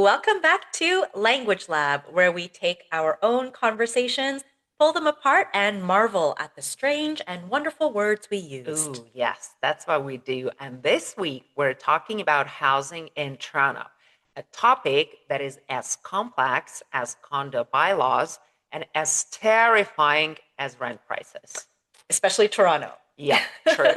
Welcome back to Language Lab, where we take our own conversations, pull them apart, and marvel at the strange and wonderful words we used. Ooh, yes, that's what we do. And this week, we're talking about housing in Toronto, a topic that is as complex as condo bylaws and as terrifying as rent prices. Especially Toronto. Yeah, true.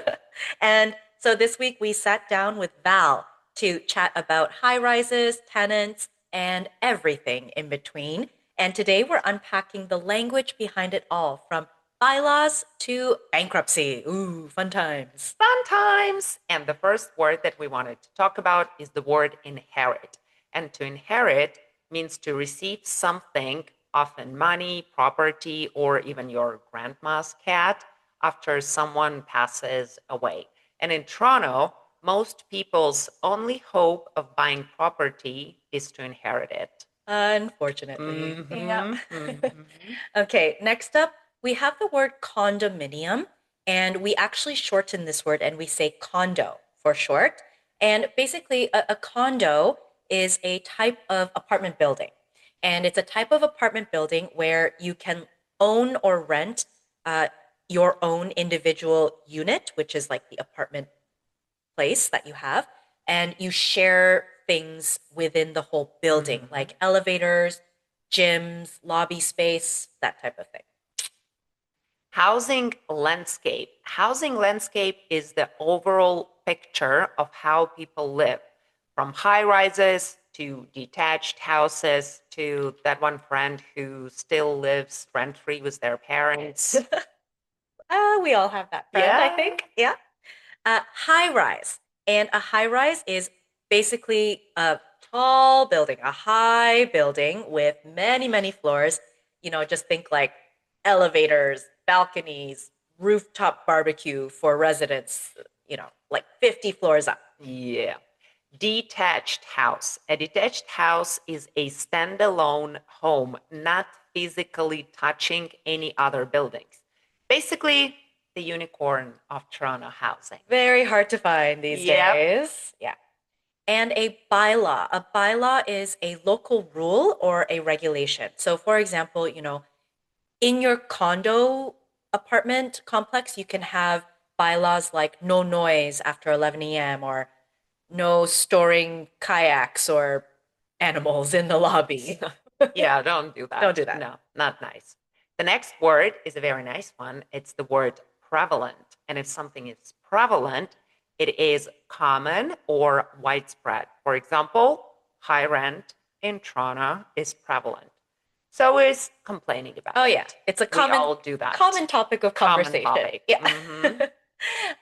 And so this week we sat down with Val to chat about high rises, tenants, and everything in between. And today we're unpacking the language behind it all, from bylaws to bankruptcy. Ooh, fun times. Sometimes. And the first word that we wanted to talk about is the word inherit. And to inherit means to receive something, often money, property, or even your grandma's cat, after someone passes away. And in Toronto, most people's only hope of buying property is to inherit it. Unfortunately. Yeah. Mm-hmm, mm-hmm. Okay, next up, we have the word condominium, and we actually shorten this word and we say condo for short. And basically, a condo is a type of apartment building. And it's a type of apartment building where you can own or rent uh, your own individual unit, which is like the apartment place that you have, and you share things within the whole building, Mm-hmm. like elevators, gyms, lobby space, that type of thing. Housing landscape. Housing landscape is the overall picture of how people live, from high rises to detached houses to that one friend who still lives rent free with their parents. We all have that friend, I Yeah. think. Yeah. High rise. And a high rise is basically a tall building, a high building with many, many floors. Just think like elevators, balconies, rooftop barbecue for residents, like 50 floors up. Yeah. Detached house. A detached house is a standalone home, not physically touching any other buildings. Basically, the unicorn of Toronto housing. Very hard to find these Yep. days. Yeah. And a bylaw. A bylaw is a local rule or a regulation. So, for example, in your condo apartment complex, you can have bylaws like no noise after 11 a.m. or no storing kayaks or animals in the lobby. Yeah, don't do Don't that. do that. No, not nice. The next word is a very nice one. It's the word prevalent. And if something is prevalent, it is common or widespread. For example, high rent in Toronto is prevalent. So is complaining about Oh yeah, it. it's a We common all do that. common topic of Common conversation. topic. Yeah. Mm-hmm.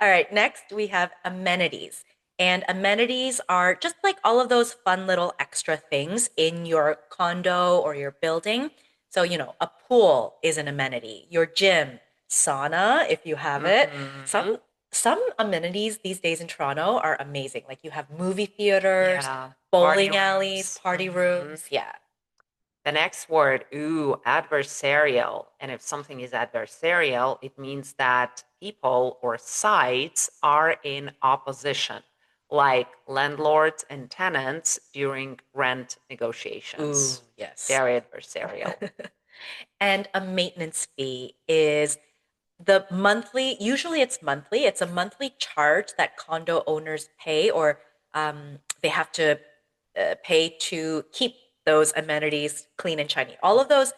All right, next we have amenities. And amenities are just like all of those fun little extra things in your condo or your building. So, a pool is an amenity, your gym, sauna, if you have it. Mm-hmm. Some amenities these days in Toronto are amazing. Like you have movie theaters, Yeah. Party bowling alleys, rooms. party Mm-hmm. rooms. Yeah. The next word, ooh, adversarial. And if something is adversarial, it means that people or sides are in opposition, like landlords and tenants during rent Ooh, negotiations. yes. Very adversarial. And a maintenance fee is the monthly, usually it's a monthly charge that condo owners pay, or they have to pay to keep those amenities clean and shiny. All of those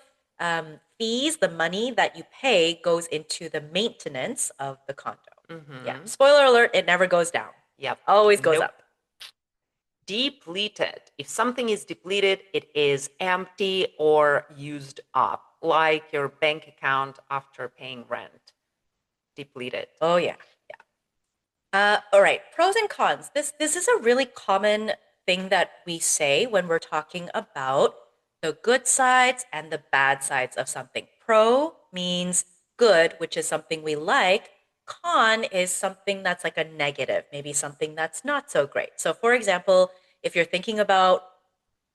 fees, the money that you pay goes into the maintenance of the condo. Yeah. Mm-hmm. Spoiler alert, it never goes down. Yep. Always goes Nope. up. Depleted. If something is depleted, it is empty or used up, like your bank account after paying rent. Depleted. Oh yeah. All right, pros and cons. This is a really common thing that we say when we're talking about the good sides and the bad sides of something. Pro means good, which is something we like. Con is something that's like a negative, maybe something that's not so great. So, for example, if you're thinking about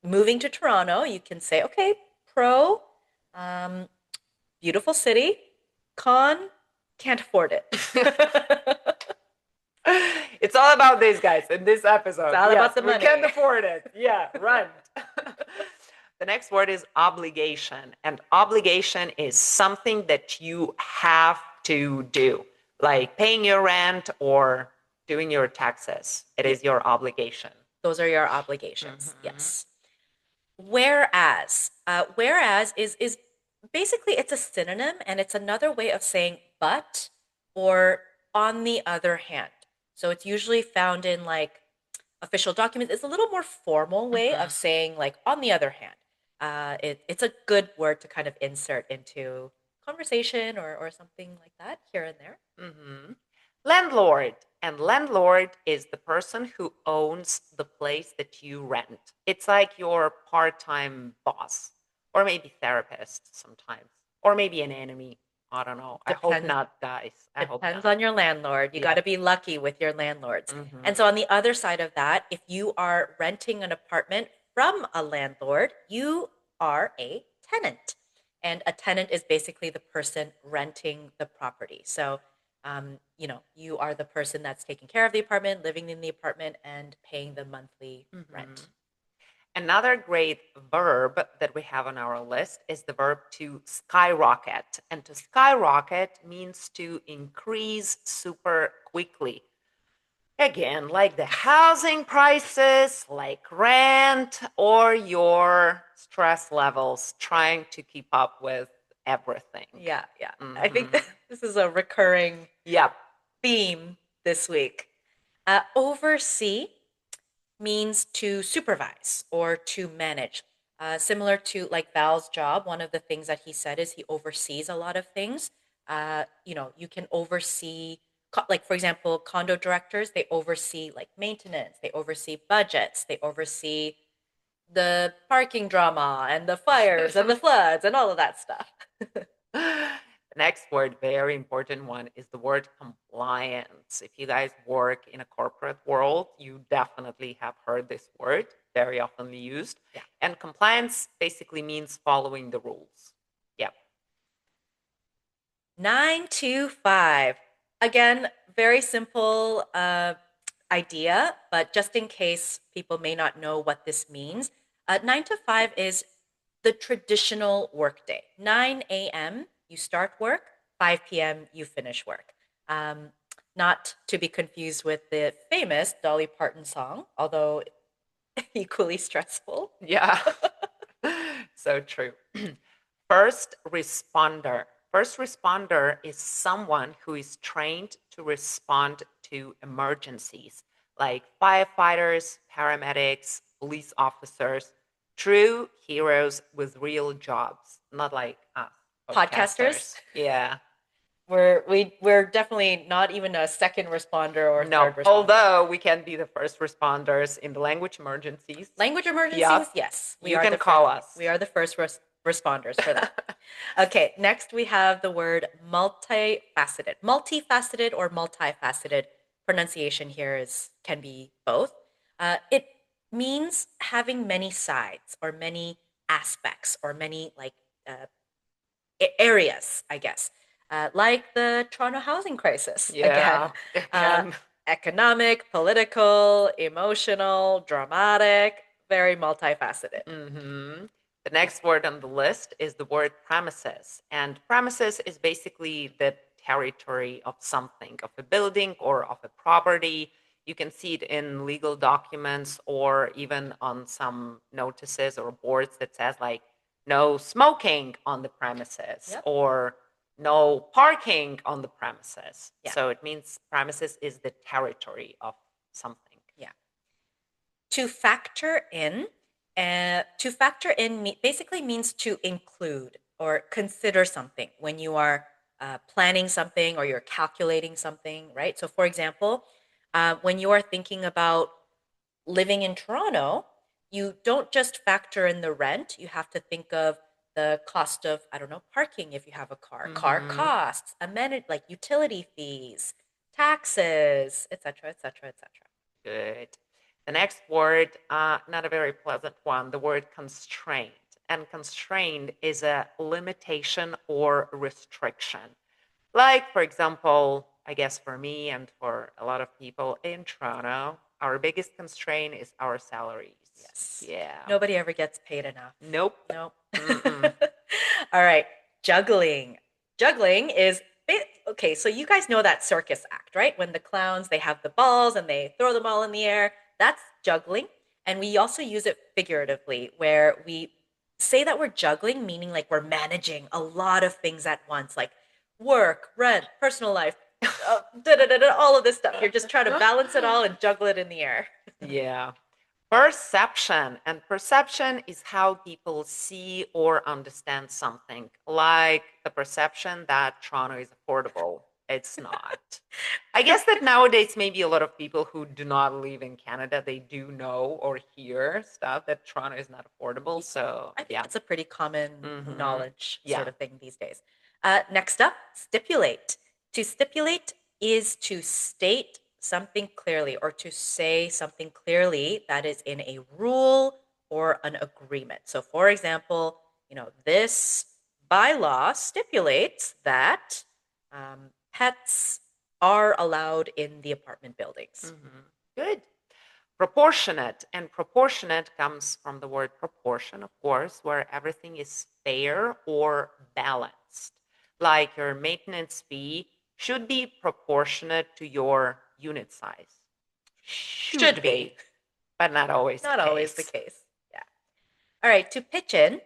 moving to Toronto, you can say, okay, pro, um, beautiful city. Con, can't afford it. It's all about these guys in this episode. It's all Yes, about the we money. can't afford it. Yeah, rent. The next word is obligation. And obligation is something that you have to do, like paying your rent or doing your taxes. It is your obligation. Those are your obligations. Mm-hmm. Yes. Whereas, whereas is basically it's a synonym and it's another way of saying but or on the other hand. So it's usually found in like official documents. It's a little more formal way Mm-hmm. of saying like on the other hand. It's a good word to kind of insert into conversation or something like that here and there. Mm-hmm. Landlord. And landlord is the person who owns the place that you rent. It's like your part time boss, or maybe therapist sometimes, or maybe an enemy. I don't know. I hope Depends not, guys. I hope Depends not. on your landlord. You got Yeah. to be lucky with your landlords. Mm-hmm. And so, on the other side of that, if you are renting an apartment from a landlord, you are a tenant. And a tenant is basically the person renting the property. So, you are the person that's taking care of the apartment, living in the apartment, and paying the monthly Mm-hmm. rent. Another great verb that we have on our list is the verb to skyrocket. And to skyrocket means to increase super quickly. Again, like the housing prices, like rent, or your stress levels trying to keep up with everything. Yeah, yeah. I think Mm-hmm. this is a recurring Yep. theme this week. Oversee means to supervise or to manage. Similar to like Val's job, one of the things that he said is he oversees a lot of things. You can oversee, like for example, condo directors, they oversee like maintenance, they oversee budgets, they oversee the parking drama and the fires and the floods and all of that stuff. The next word, very important one, is the word compliance. If you guys work in a corporate world, you definitely have heard this word, very often used. Yeah. And compliance basically means following the rules. Yep. 9 to 5. Again, very simple idea, but just in case people may not know what this means, 9 to 5 is the traditional workday. 9 a.m., you start work, 5 p.m., you finish work. Um, Not to be confused with the famous Dolly Parton song, although equally stressful. Yeah. So true. First responder. First responder is someone who is trained to respond to emergencies, like firefighters, paramedics, police officers, true heroes with real jobs, not like us, Podcasters, podcasters. Yeah. we're definitely not even a second responder or No, third responder. although we can be the first responders in the language emergencies. Language emergencies, Yep. yes, You can call us. we are the first responders for that. Okay, next we have the word multifaceted. Multifaceted or multifaceted pronunciation here is can be both. It means having many sides or many aspects or many like uh, areas, I guess, like the Toronto housing crisis again. Yeah, Uh, again. Economic, political, emotional, dramatic, very multifaceted. Mm-hmm. The next word on the list is the word premises. And premises is basically the territory of something, of a building or of a property. You can see it in legal documents or even on some notices or boards that says like no smoking on the premises. Yep. Or no parking on the premises. Yeah. So it means premises is the territory of something. Yeah. To factor in, basically means to include or consider something when you are planning something or you're calculating something, right? So, for example, when you are thinking about living in Toronto, you don't just factor in the rent. You have to think of the cost of, I don't know, parking if you have a car, car costs, amenity like utility fees, taxes, etc., etc., etc. Good. The next word, not a very pleasant one, the word constraint. And constraint is a limitation or restriction. Like, for example, I guess for me and for a lot of people in Toronto, our biggest constraint is our salaries. Yes. Yeah. Nobody ever gets paid enough. Nope. Nope. Mm-mm. All right. Juggling. Juggling is okay, so you guys know that circus act, right? When the clowns, they have the balls and they throw them all in the air. That's juggling. And we also use it figuratively, where we say that we're juggling, meaning like we're managing a lot of things at once, like work, rent, personal life, all of this stuff. You're just trying to balance it all and juggle it in the air. Yeah. Perception. And perception is how people see or understand something, like the perception that Toronto is affordable. It's not. I guess that nowadays, maybe a lot of people who do not live in Canada, they do know or hear stuff that Toronto is not affordable. So, I think yeah. it's a pretty common knowledge sort Yeah. of thing these days. Next up, stipulate. To stipulate is to state something clearly or to say something clearly that is in a rule or an agreement. So, for example, this bylaw stipulates that pets are allowed in the apartment buildings. Good. Proportionate. And proportionate comes from the word proportion, of course, where everything is fair or balanced. Like your maintenance fee should be proportionate to your unit size. Should be. But not always Not the always the case. case. Yeah. All right, to pitch in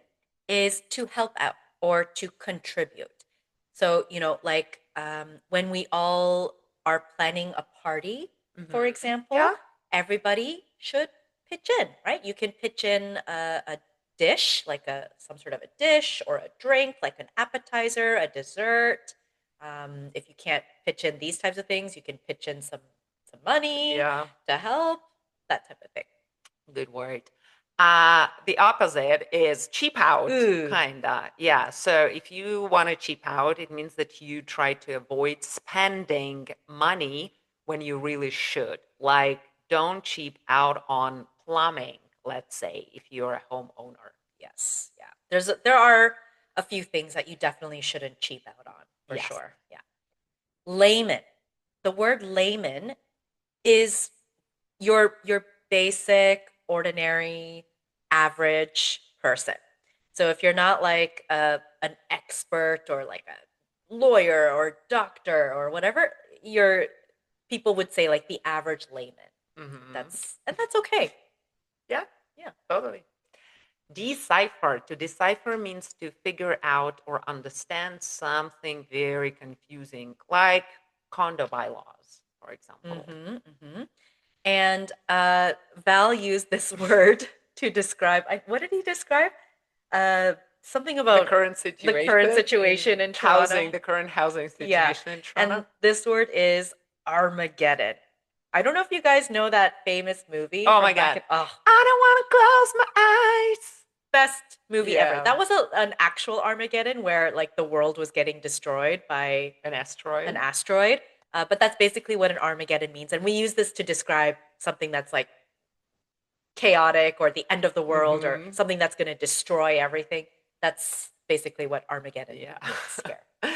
is to help out or to contribute. So, like when we all are planning a party, for example, Yeah. everybody should pitch in, right? You can pitch in a dish, like some sort of a dish or a drink, like an appetizer, a dessert. If you can't pitch in these types of things, you can pitch in some money Yeah. to help, that type of thing. Good word. The opposite is cheap out, Ooh, kinda. Yeah. So if you want to cheap out, it means that you try to avoid spending money when you really should. Like, don't cheap out on plumbing, let's say, if you're a homeowner. yes, yeah. There are a few things that you definitely shouldn't cheap out on, for Yes. sure. Yeah. Layman. The word layman is your basic, ordinary, average person. So if you're not like an expert or like a lawyer or doctor or whatever, you're people would say like the average layman. That's okay. Yeah, Yeah. totally. Decipher. To decipher means to figure out or understand something very confusing, like condo bylaws, for example. And Val used this word to describe. What did he describe? Something The about current the situation, current situation in Toronto. the current housing Yeah, situation in and Toronto. this word is Armageddon. I don't know if you guys know that famous movie Oh from my back God. in. Oh, I don't want to close my eyes. best movie ever. Yeah. That was an actual Armageddon where like the world was getting destroyed by An asteroid. an asteroid. But that's basically what an Armageddon means, and we use this to describe something that's like chaotic or the end of the world or something that's going to destroy everything. That's basically what Armageddon means here.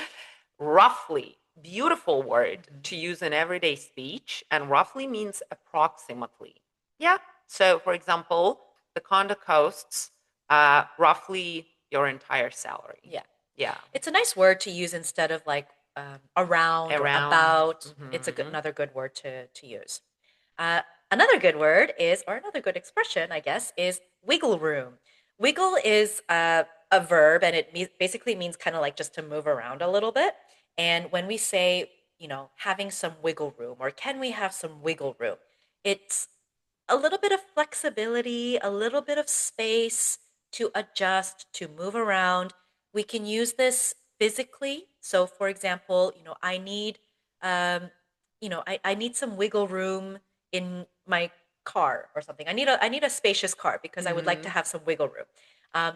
Roughly, beautiful word to use in everyday speech, and roughly means approximately. Yeah. So, for example, the condo costs roughly your entire salary. Yeah. Yeah. It's a nice word to use instead of like around or Around. about. It's another good word to use. Another good word is, or another good expression, I guess, is wiggle room. Wiggle is a verb, and it basically means kind of like just to move around a little bit. And when we say, having some wiggle room, or can we have some wiggle room, it's a little bit of flexibility, a little bit of space to adjust, to move around. We can use this physically. So, for example, um, I need some wiggle room in my car or something. I need a spacious car because I would like to have some wiggle room.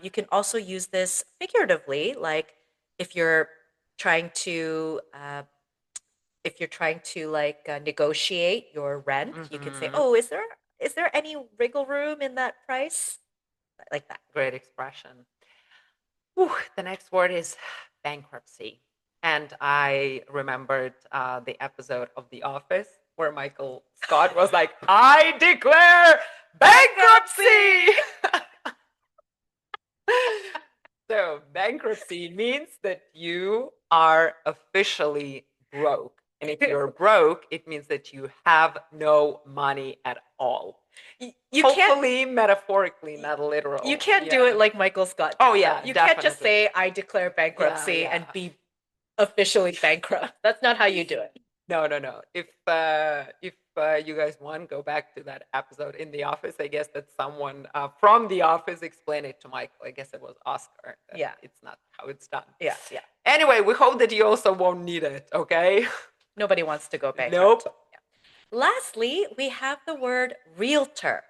You can also use this figuratively, like if you're trying to like negotiate your rent, you can say, "Oh, is there any wiggle room in that price?" Like that. Great expression. Whew, the next word is bankruptcy. And I remembered the episode of The Office where Michael Scott was like, I declare bankruptcy. So, bankruptcy means that you are officially broke. And if you're broke, it means that you have no money at all. You Hopefully, metaphorically, not literal. You can't do it like Michael Scott. Oh, yeah. You definitely. can't just say, I declare bankruptcy and be officially bankrupt. That's not how you do it. No. If you guys want, go back to that episode in The Office. I guess that someone from The Office explained it to Michael. I guess it was Oscar. Yeah. It's not how it's done. Yeah. Anyway, we hope that you also won't need it, okay? Nobody wants to go bankrupt. Nope. Yeah. Lastly, we have the word realtor.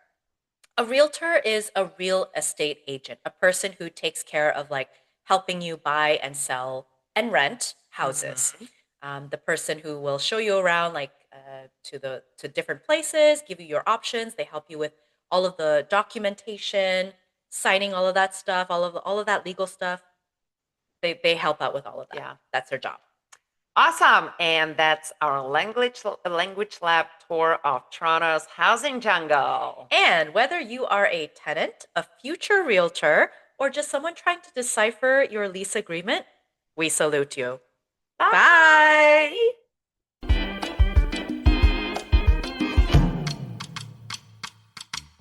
A realtor is a real estate agent, a person who takes care of like helping you buy and sell and rent houses. The person who will show you around like to different places, give you your options. They help you with all of the documentation, signing all of that stuff, all of that legal stuff. They help out with all of that. Yeah. That's their job. Awesome. And that's our language lab tour of Toronto's housing jungle. And whether you are a tenant, a future realtor, or just someone trying to decipher your lease agreement, we salute you. Bye. Bye.